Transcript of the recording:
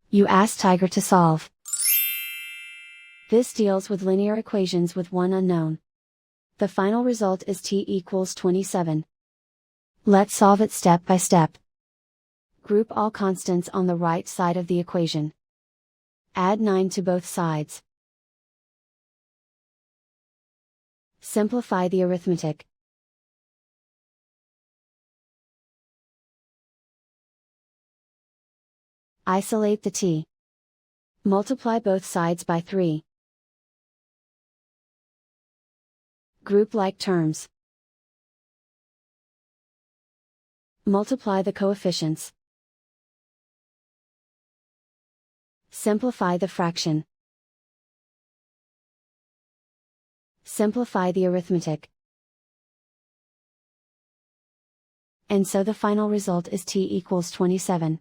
You ask Tiger to solve. This deals with linear equations with one unknown. The final result is t equals 27. Let's solve it step by step. Group all constants on the right side of the equation. Add 9 to both sides. Simplify the arithmetic. Isolate the t. Multiply both sides by 3. Group like terms. Multiply the coefficients. Simplify the fraction. Simplify the arithmetic. And so the final result is t equals 27.